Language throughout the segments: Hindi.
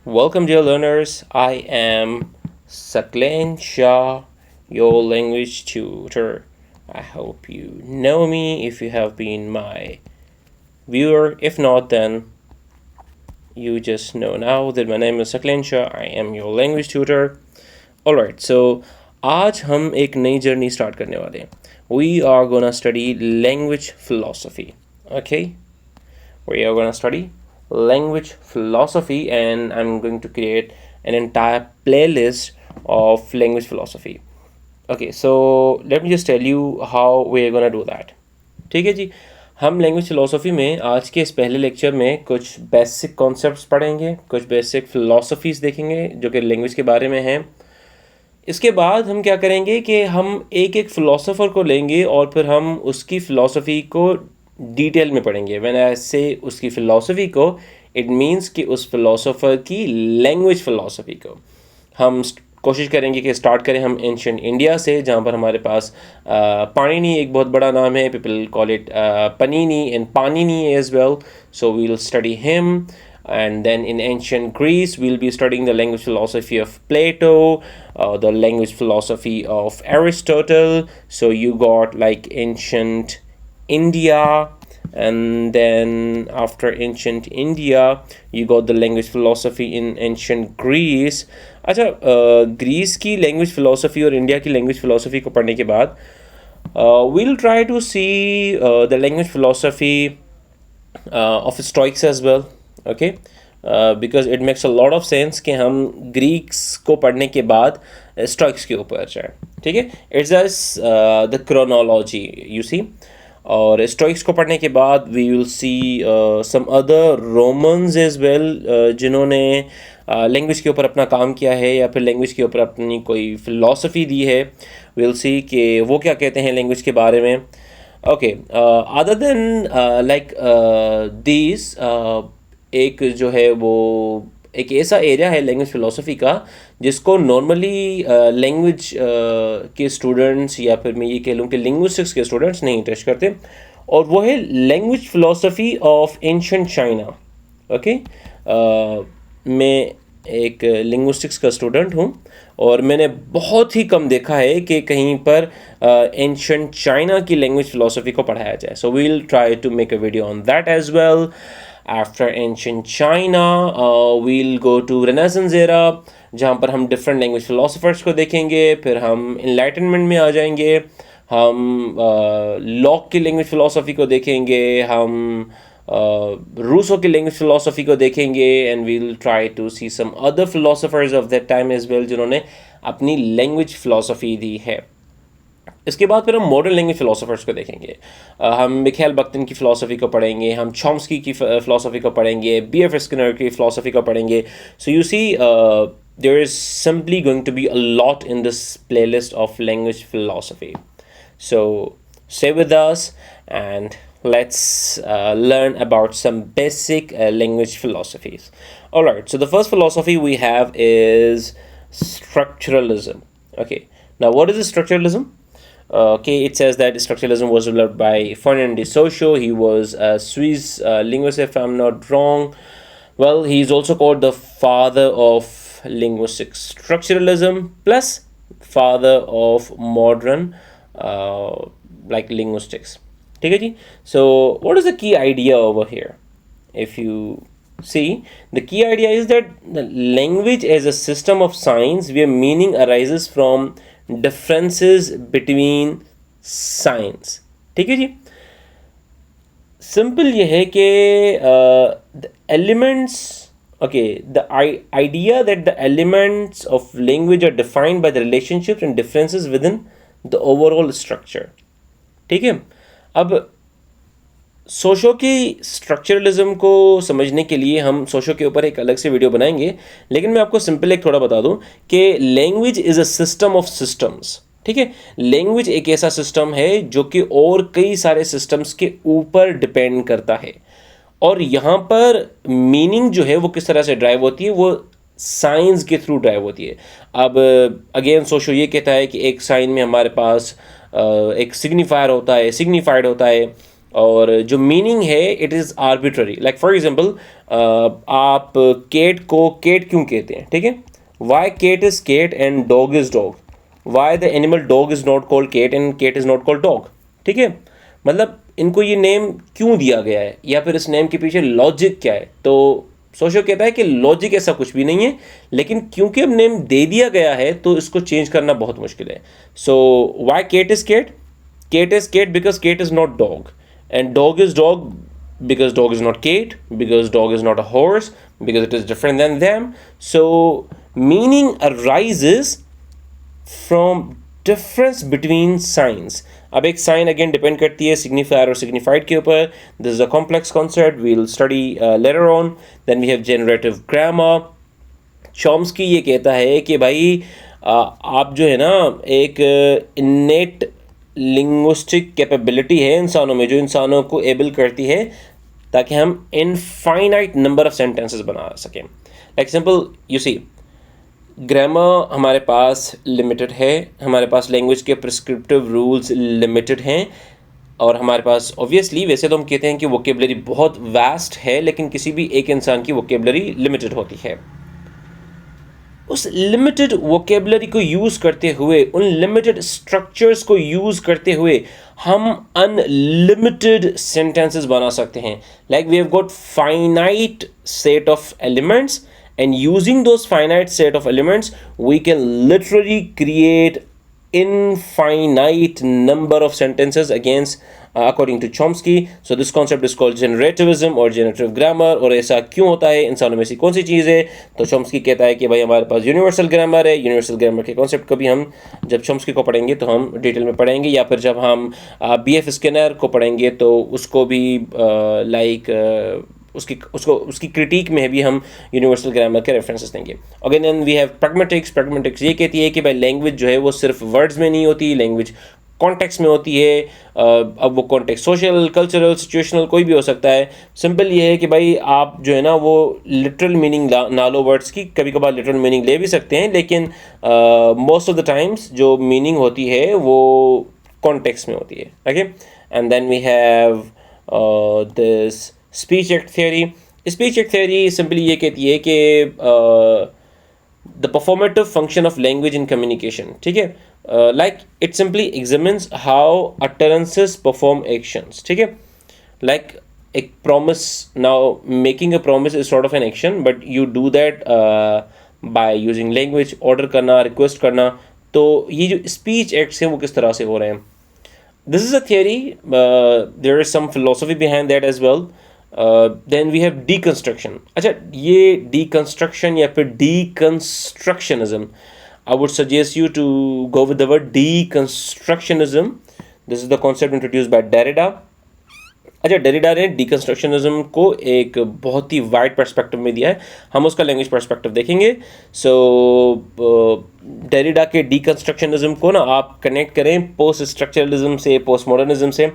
Welcome, dear learners. I am Saklen Shah, your language tutor. I hope you know me if you have been my viewer. If not, then you just know now that my name is Saklen Shah. I am your language tutor. Alright, so आज हम एक नई जर्नी स्टार्ट करने वाले हैं. We are gonna study language philosophy. Okay? We are going to study language philosophy, and I'm going to create an entire playlist of language philosophy. Okay, so let me just tell you how we are going to do that. ठीक है जी. हम लैंग्वेज फ़िलोसफी में आज के इस पहले लेक्चर में कुछ बेसिक कॉन्सेप्ट्स पढ़ेंगे, कुछ बेसिक फ़िलोसफीज़ देखेंगे जो कि लैंग्वेज के बारे में हैं. इसके बाद हम क्या करेंगे कि हम एक एक फ़िलोसोफर को लेंगे और फिर हम उसकी फ़िलोसफी को डिटेल में पढ़ेंगे. व्हेन आई से उसकी फ़िलोसफी को, इट मीन्स कि उस फ़िलोसोफर की लैंग्वेज फ़िलोसफी को. हम कोशिश करेंगे कि स्टार्ट करें हम एंशिएंट इंडिया से, जहाँ पर हमारे पास पाणिनी एक बहुत बड़ा नाम है. People call it Panini and Panini as well. So we will study him. And then in ancient Greece, we'll be studying the language philosophy of Plato, the language philosophy of Aristotle. So you got like ancient India, and then after ancient India, you got the language philosophy in ancient Greece. अच्छा, ग्रीस की लैंग्वेज फ़िलोसफी और इंडिया की लैंग्वेज फ़िलोसफी को पढ़ने के बाद we'll try to see the language philosophy of Stoics as well. Okay, because it makes a lot of sense कि हम ग्रीक्स को पढ़ने के बाद स्टॉइक्स के ऊपर जाएं. ठीक है, it's just the chronology you see. और स्टॉइक्स को पढ़ने के बाद we will see some other Romans as well, जिन्होंने लैंग्वेज के ऊपर अपना काम किया है या फिर लैंग्वेज के ऊपर अपनी कोई फ़िलासफ़ी दी है. विल सी कि वो क्या कहते हैं लैंग्वेज के बारे में. Okay, other than like these, एक जो है वो एक ऐसा एरिया है लैंग्वेज फ़िलोसफी का जिसको नॉर्मली लैंग्वेज के स्टूडेंट्स या फिर मैं ये कह लूँ कि लिंग्विस्टिक्स के स्टूडेंट्स नहीं टच करते, और वो है language philosophy of ancient China. Okay, मैं एक लिंग्विस्टिक्स का स्टूडेंट हूँ और मैंने बहुत ही कम देखा है कि कहीं पर एंशिएंट चाइना की लैंग्वेज फ़िलोसफी को पढ़ाया जाए. So we will try to make a video on that as well. After ancient China, we'll go to Renaissance era, जहाँ पर हम डिफरेंट लैंग्वेज फ़िलोसफर्स को देखेंगे. फिर हम इनलाइटनमेंट में आ जाएंगे. हम लॉक की लैंग्वेज फ़िलोसफी को देखेंगे. हम रूसो की लैंग्वेज फ़िलोसफी को देखेंगे. And we will try to see some other philosophers of that time as well जिन्होंने अपनी लैंग्वेज फ़िलोसफी दी है. इसके बाद फिर हम मॉडर्न लैंग्वेज फ़िलोसफर्स को देखेंगे. हम मिखाइल बख्तिन की फ़िलासफ़ी को पढ़ेंगे. हम चॉम्स्की की फ़िलासफ़ी को पढ़ेंगे. B.F. स्किनर की फ़िलासफ़ी को पढ़ेंगे. So you see, there is simply going to be a lot in this playlist of language philosophy. So stay with us and let's learn about some basic language philosophies. Alright, so the first philosophy we have is structuralism. Okay, now what is structuralism? Okay, it says that structuralism was developed by Ferdinand de Saussure. He was a Swiss linguist, if I'm not wrong. Well, he is also called the father of linguistic structuralism plus father of modern like linguistics. ठीक है जी. So what is the key idea over here? If you see, the key idea is that the language is a system of signs where meaning arises from differences between signs. ठीक है जी. सिंपल ये है कि the elements, okay, the idea that the elements of language are defined by the relationships and differences within the overall structure. ठीक है. अब सोशो की स्ट्रक्चरलिज्म को समझने के लिए हम सोशो के ऊपर एक अलग से वीडियो बनाएंगे, लेकिन मैं आपको सिंपल एक थोड़ा बता दूं कि language is a system of systems. ठीक है, लैंग्वेज एक ऐसा सिस्टम है जो कि और कई सारे सिस्टम्स के ऊपर डिपेंड करता है, और यहाँ पर मीनिंग जो है वो किस तरह से ड्राइव होती है, वो साइंस के थ्रू ड्राइव होती है. अब अगेन सोशो ये कहता है कि एक साइन में हमारे पास एक सिग्निफायर होता है, सिग्निफाइड होता है, और जो मीनिंग है it is arbitrary. Like for example आप केट को केट क्यों कहते हैं, ठीक है. Why cat is cat and dog is dog. Why the animal dog is not called cat and cat is not called dog, ठीक है. मतलब इनको ये नेम क्यों दिया गया है या फिर इस नेम के पीछे लॉजिक क्या है. तो सोशो कहता है कि लॉजिक ऐसा कुछ भी नहीं है, लेकिन क्योंकि अब नेम दे दिया गया है तो इसको चेंज करना बहुत मुश्किल है. So why cat is cat. Cat is cat because cat is not dog, and dog is dog because dog is not cat, because dog is not a horse, because it is different than them. So meaning arises from difference between signs. अब एक साइन अगेन डिपेंड करती है सिग्निफायर और सिग्निफाइड के ऊपर. This is a complex concept, we will study later on. Then we have generative grammar. Chomsky ये कहता है कि भाई आप जो है ना एक इनेट लिंग्विस्टिक कैपेबिलिटी है इंसानों में जो इंसानों को एबल करती है ताकि हम इनफाइनाइट नंबर ऑफ सेंटेंसेस बना सकें. Like simple you see, grammar हमारे पास लिमिटेड है, हमारे पास लैंग्वेज के प्रिस्क्रिप्टिव रूल्स लिमिटेड हैं, और हमारे पास ऑब्वियसली वैसे तो हम कहते हैं कि वोकेबलरी बहुत वास्ट है, लेकिन किसी भी एक इंसान की वोकेबलरी लिमिटेड होती है. उस लिमिटेड वोकेबलरी को यूज़ करते हुए, उन लिमिटेड स्ट्रक्चर्स को यूज़ करते हुए हम अनलिमिटेड सेंटेंसेस बना सकते हैं. Like we have got finite set of elements, and using those finite set of elements we can literally create infinite number of sentences against according to Chomsky. So this concept is called generativism or generative grammar. और ऐसा क्यों होता है, इंसानों में से कौन सी चीज़ है. तो चॉम्स्की कहता है कि भाई हमारे पास यूनिवर्सल ग्रामर है. यूनिवर्सल ग्रामर के कॉन्सेप्ट को भी हम जब चॉम्स्की को पढ़ेंगे तो हम डिटेल में पढ़ेंगे, या फिर जब हम BF स्किनर को पढ़ेंगे तो उसको भी उसकी क्रिटिक में भी हम यूनिवर्सल ग्रामर के रेफरेंसेस देंगे. Again then we have pragmatics. Pragmatics ये कहती है कि भाई लैंग्वेज जो है वो सिर्फ वर्ड्स में नहीं होती, लैंग्वेज कॉन्टेक्स्ट में होती है. अब वो कॉन्टेक्स्ट सोशल, कल्चरल, सिचुएशनल कोई भी हो सकता है. सिंपल ये है कि भाई आप जो है ना वो लिटरल मीनिंग ना लो वर्ड्स की, कभी कभार लिटरल मीनिंग ले भी सकते हैं, लेकिन मोस्ट ऑफ द टाइम्स जो मीनिंग होती है वो कॉन्टेक्स्ट में होती है. Okay, and then we have this speech act theory. Speech act theory simply ये कहती है कि the performative function of language in communication, ठीक है. Like it simply examines how utterances perform actions, ठीक है. लाइक एक promise, now making a promise is sort of an action, but you do that bye using language. Order करना, रिक्वेस्ट करना. तो ये जो स्पीच एक्ट्स हैं वो किस तरह से हो रहे हैं. This is a theory, there is some philosophy behind that as well. Then we have deconstruction. अच्छा, ये डीकंस्ट्रक्शन या फिर deconstructionism, I would suggest you to go with the word deconstructionism. This is the concept introduced by Derrida. अच्छा, डेरिडा ने डीकंस्ट्रक्शनिज्म को एक बहुत ही वाइड पर्सपेक्टिव में दिया है, हम उसका लैंग्वेज पर्सपेक्टिव देखेंगे. सो डेरिडा के डीकंस्ट्रक्शनिज्म को ना आप कनेक्ट करें पोस्ट स्ट्रक्चरलिज्म से, पोस्ट मॉडर्निज्म से.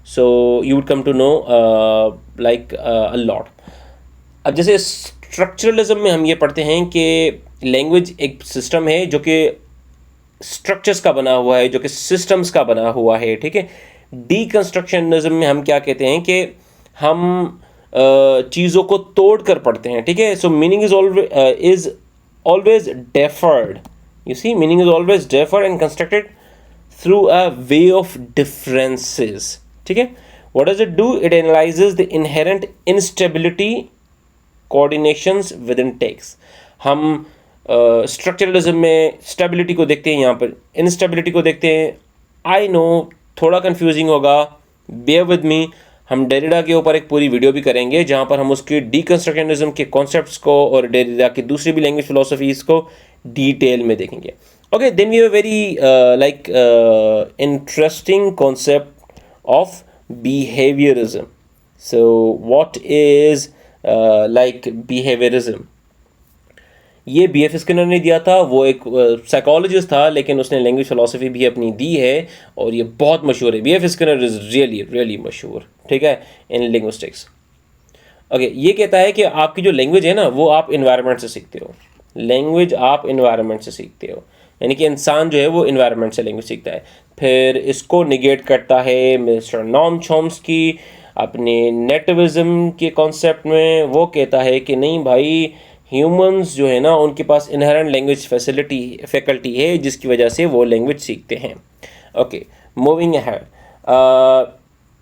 So you would come to know a lot. अब जैसे स्ट्रक्चरलिज्म में हम ये पढ़ते हैं कि लैंग्वेज एक सिस्टम है जो कि स्ट्रक्चर्स का बना हुआ है, जो कि सिस्टम्स का बना हुआ है, ठीक है. डीकंस्ट्रक्शनिज्म में हम क्या कहते हैं कि हम चीज़ों को तोड़ कर पढ़ते हैं, ठीक है. So meaning is always deferred. You see, meaning is always deferred and constructed through a way of differences, ठीक है. What does it do? It analyses the inherent instability coordinations within text. हम स्ट्रक्चरलिज्म में स्टेबिलिटी को देखते हैं, यहाँ पर इनस्टेबिलिटी को देखते हैं. आई नो थोड़ा कंफ्यूजिंग होगा, बेयर विद मी. हम डेरिडा के ऊपर एक पूरी वीडियो भी करेंगे जहाँ पर हम उसकी डीकंस्ट्रक्शनिज्म के कॉन्सेप्ट्स को और डेरिडा की दूसरी भी लैंग्वेज फिलोसफीज़ को डिटेल में देखेंगे. Okay, then we have very interesting concept of behaviorism. So what is behaviorism? ये BF स्किनर ने दिया था. वो एक साइकोलॉजिस्ट था, लेकिन उसने लैंग्वेज फिलोसफी भी अपनी दी है और ये बहुत मशहूर है. BF स्किनर इज़ रियली मशहूर, ठीक है, इन लिंग्विस्टिक्स. ओके, ये कहता है कि आपकी जो लैंग्वेज है ना वो आप इन्वायरमेंट से सीखते हो. लैंग्वेज आप इन्वायरमेंट से सीखते हो. यानी कि इंसान जो है वो इन्वायरमेंट से लैंग्वेज सीखता है। फिर इसको निगेट करता है मिस्टर नॉम चॉम्स्की अपने नेटिविज्म के कॉन्सेप्ट में। वो कहता है कि नहीं भाई, ह्यूमंस जो है ना उनके पास इनहेरेंट लैंग्वेज फैकल्टी है जिसकी वजह से वो लैंग्वेज सीखते हैं। Okay, moving ahead,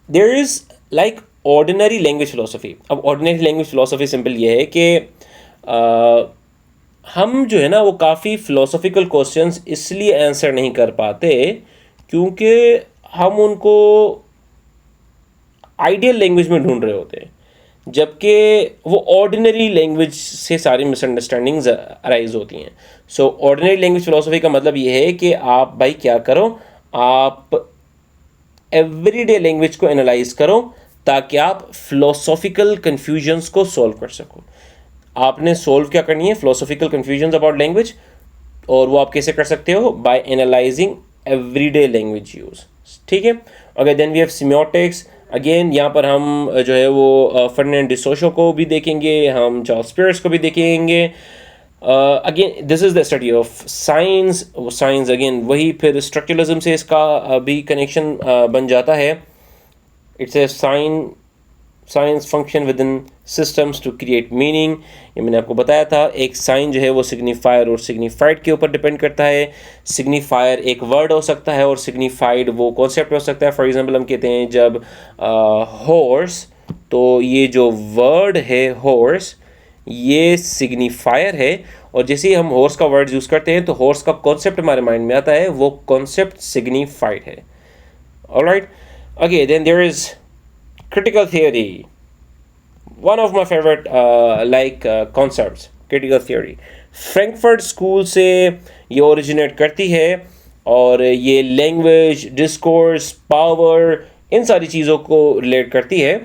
there is like ordinary language philosophy. अब ऑर्डिनरी लैंग्वेज फिलोसफी सिंपल ये है कि हम जो है ना वो काफ़ी फ़िलोसॉफिकल क्वेश्चंस इसलिए आंसर नहीं कर पाते क्योंकि हम उनको आइडियल लैंग्वेज में ढूंढ रहे होते हैं, जबकि वो ऑर्डिनरी लैंग्वेज से सारी मिसअंडरस्टैंडिंग्स अराइज होती हैं। सो ऑर्डिनरी लैंग्वेज फिलोसफी का मतलब ये है कि आप भाई क्या करो, आप एवरीडे लैंग्वेज को एनालाइज करो ताकि आप फिलोसॉफिकल कन्फ्यूजन्स को सॉल्व कर सको। आपने सॉल्व क्या करनी है, फिलोसॉफिकल कन्फ्यूजन्स अबाउट लैंग्वेज, और वो आप कैसे कर सकते हो, by analysing everyday language use. ठीक है। Okay, then we have semiotics. Again यहाँ पर हम जो है वो फर्डिनेंड डिसोशो को भी देखेंगे, हम चार्ल्स पियर्स को भी देखेंगे। Again this is the study of science. Science again वही फिर स्ट्रक्चरलिज्म से इसका भी कनेक्शन बन जाता है। It's a science function within systems to create meaning. ये मैंने आपको बताया था, एक साइन जो है वो सिग्निफायर और सिग्निफाइड के ऊपर डिपेंड करता है। सिग्निफायर एक वर्ड हो सकता है और सिग्निफाइड वो कॉन्सेप्ट हो सकता है। फॉर एग्जांपल हम कहते हैं जब हॉर्स, तो ये जो वर्ड है हॉर्स ये सिग्निफायर है, और जैसे ही हम हॉर्स का वर्ड यूज़ करते हैं तो हॉर्स का कॉन्सेप्ट हमारे माइंड में आता है, वो कॉन्सेप्ट सिग्निफाइड है। Alright, okay, then there is critical theory, one of my favorite concepts, critical theory Frankfurt school से ये ओरिजिनेट करती है, और ये लैंग्वेज, डिस्कोर्स, पावर, इन सारी चीज़ों को रिलेट करती है।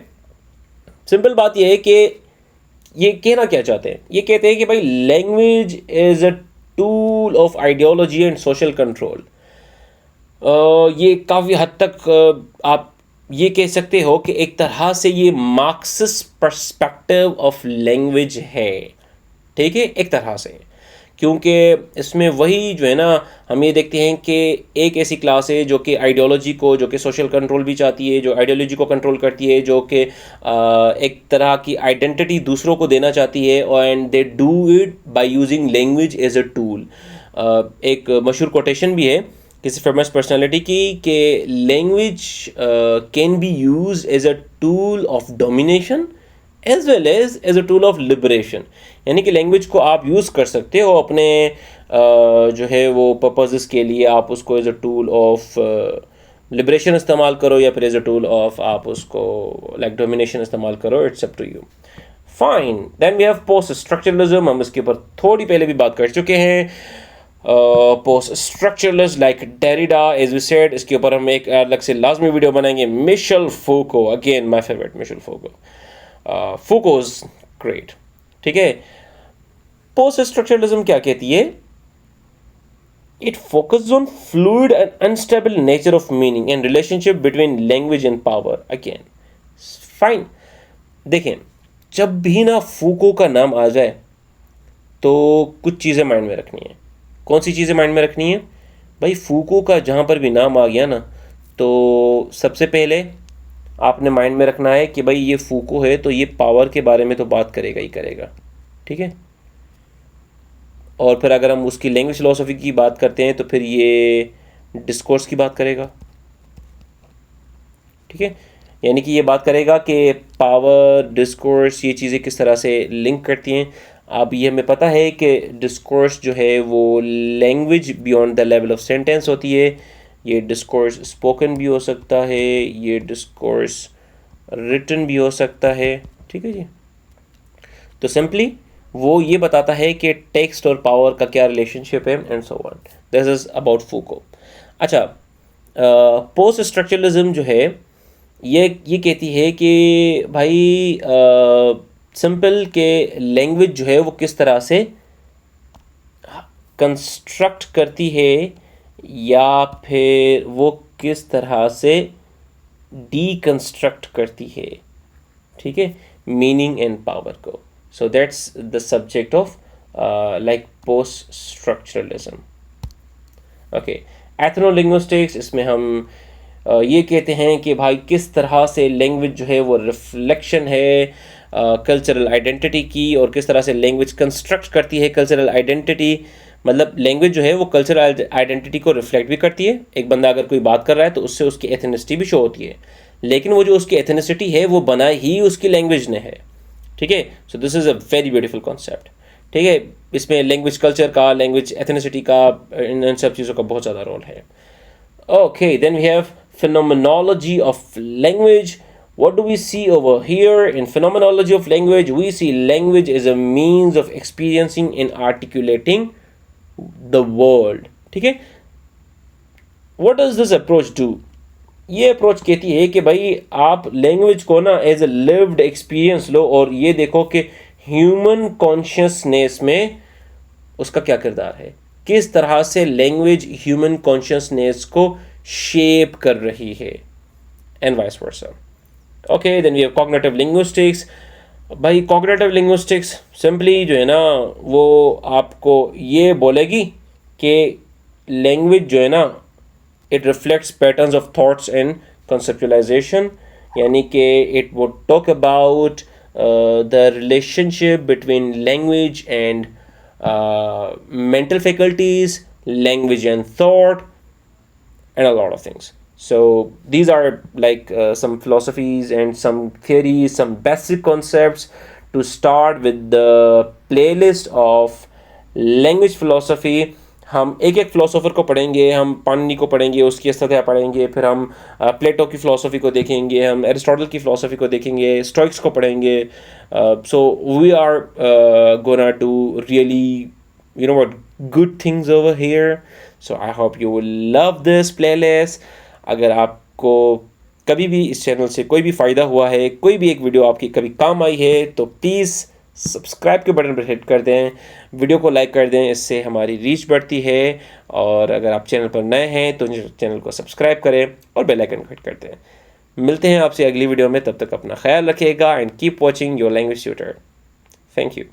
सिंपल बात ये है कि ये कहना क्या चाहते हैं, ये कहते हैं कि भाई language is a tool of ideology and social control. ये काफ़ी हद तक आप ये कह सकते हो कि एक तरह से ये मार्क्सिस्ट पर्सपेक्टिव ऑफ लैंग्वेज है। ठीक है, एक तरह से, क्योंकि इसमें वही जो है ना हम ये देखते हैं कि एक ऐसी क्लास है जो कि आइडियोलॉजी को, जो कि सोशल कंट्रोल भी चाहती है, जो आइडियोलॉजी को कंट्रोल करती है, जो कि एक तरह की आइडेंटिटी दूसरों को देना चाहती है, and they do it by using language as a tool. एक मशहूर कोटेशन भी है किसी फेमस पर्सनालिटी की कि language can be use as a tool of domination as well as a tool of liberation. यानी कि लैंग्वेज को आप यूज़ कर सकते हो अपने जो है वो पर्पसेस के लिए, आप उसको as a tool of liberation इस्तेमाल करो, या फिर एज अ टूल ऑफ आप उसको लाइक डोमिनेशन इस्तेमाल करो। It's up to you. Fine, then we have post structuralism. हम इसके ऊपर थोड़ी पहले भी बात कर चुके हैं। Post structuralist like Derrida, as we said, इसके ऊपर हम एक अलग से लाजमी वीडियो बनाएंगे। Michel Foucault, again my favourite Michel Foucault, Foucault's great. ठीक है, पोस्ट स्ट्रक्चरलिज्म क्या कहती है, it focus on fluid and unstable nature of meaning and relationship between language and power. Again fine, देखें जब भी ना फूको का नाम आ जाए तो कुछ चीज़ें माइंड में रखनी है। कौन सी चीज़ें माइंड में रखनी है भाई, फूको का जहाँ पर भी नाम आ गया ना, तो सबसे पहले आपने माइंड में रखना है कि भाई ये फूको है तो ये पावर के बारे में तो बात करेगा ही करेगा। ठीक है, और फिर अगर हम उसकी लैंग्वेज फिलोसफी की बात करते हैं तो फिर ये डिस्कोर्स की बात करेगा। ठीक है, यानी कि ये बात करेगा कि पावर, डिस्कोर्स, ये चीज़ें किस तरह से लिंक करती हैं। अब ये हमें पता है कि डिस्कोर्स जो है वो language beyond the level of sentence होती है। ये डिस्कोर्स स्पोकन भी हो सकता है, ये डिस्कोर्स रिटन भी हो सकता है। ठीक है जी, तो सिंपली वो ये बताता है कि टेक्स्ट और पावर का क्या रिलेशनशिप है and so on. This is about Foucault. अच्छा, पोस्ट स्ट्रक्चरलिज्म जो है ये कहती है कि भाई सिंपल के लैंग्वेज जो है वो किस तरह से कंस्ट्रक्ट करती है, या फिर वो किस तरह से डीकंस्ट्रक्ट करती है। ठीक है, मीनिंग एंड पावर को। So that's the subject of like post structuralism. Okay, ethnolinguistics, इसमें हम ये कहते हैं कि भाई किस तरह से लैंग्वेज जो है वो रिफ्लेक्शन है कल्चरल आइडेंटिटी की, और किस तरह से लैंग्वेज कंस्ट्रक्ट करती है कल्चरल आइडेंटिटी। मतलब लैंग्वेज जो है वो कल्चरल आइडेंटिटी को रिफ्लेक्ट भी करती है। एक बंदा अगर कोई बात कर रहा है तो उससे उसकी एथनिसिटी भी शो होती है, लेकिन वो जो उसकी एथनिसिटी है वो बना ही उसकी लैंग्वेज ने है। ठीक है, so this is a very beautiful concept. ठीक है, इसमें लैंग्वेज कल्चर का, लैंग्वेज एथनिसिटी का, इन सब चीज़ों का बहुत ज़्यादा रोल है। Okay, then we have phenomenology of language. What do we see over here? In phenomenology of language, we see language as a means of experiencing and articulating the world. ठीक है, what does this approach do? ये अप्रोच कहती है कि भाई आप लैंग्वेज को ना एज ए लिव्ड एक्सपीरियंस लो, और ये देखो कि ह्यूमन कॉन्शियसनेस में उसका क्या किरदार है, किस तरह से लैंग्वेज ह्यूमन कॉन्शियसनेस को शेप कर रही है, and vice versa. Okay, then we have cognitive linguistics. भाई कॉग्निटिव लिंग्विस्टिक्स सिंपली जो है ना वो आपको ये बोलेगी कि लैंग्वेज जो है ना it reflects patterns of thoughts and conceptualisation, यानी कि it would talk about the relationship between language and mental faculties, language and thought, and a lot of things. So these are like some philosophies and some theories, some basic concepts to start with the playlist of language philosophy. हम एक एक फ़िलोसोफर को पढ़ेंगे, हम पाणिनि को पढ़ेंगे, उसकी अस्तः पढ़ेंगे, फिर हम प्लेटो की फ़िलोसफी को देखेंगे, हम एरिस्टोटल की फ़िलोसफी को देखेंगे, स्टोइक्स को पढ़ेंगे। So we are gonna do really what good things over here. So I hope you will love this playlist. अगर आपको कभी भी इस चैनल से कोई भी फ़ायदा हुआ है, कोई भी एक वीडियो आपकी कभी काम आई है, तो प्लीज़ सब्सक्राइब के बटन पर हिट कर दें, वीडियो को लाइक कर दें, इससे हमारी रीच बढ़ती है। और अगर आप चैनल पर नए हैं तो चैनल को सब्सक्राइब करें और बेल आइकन को हिट कर दें। मिलते हैं आपसे अगली वीडियो में, तब तक अपना ख्याल रखिएगा and keep watching your language tutor. Thank you.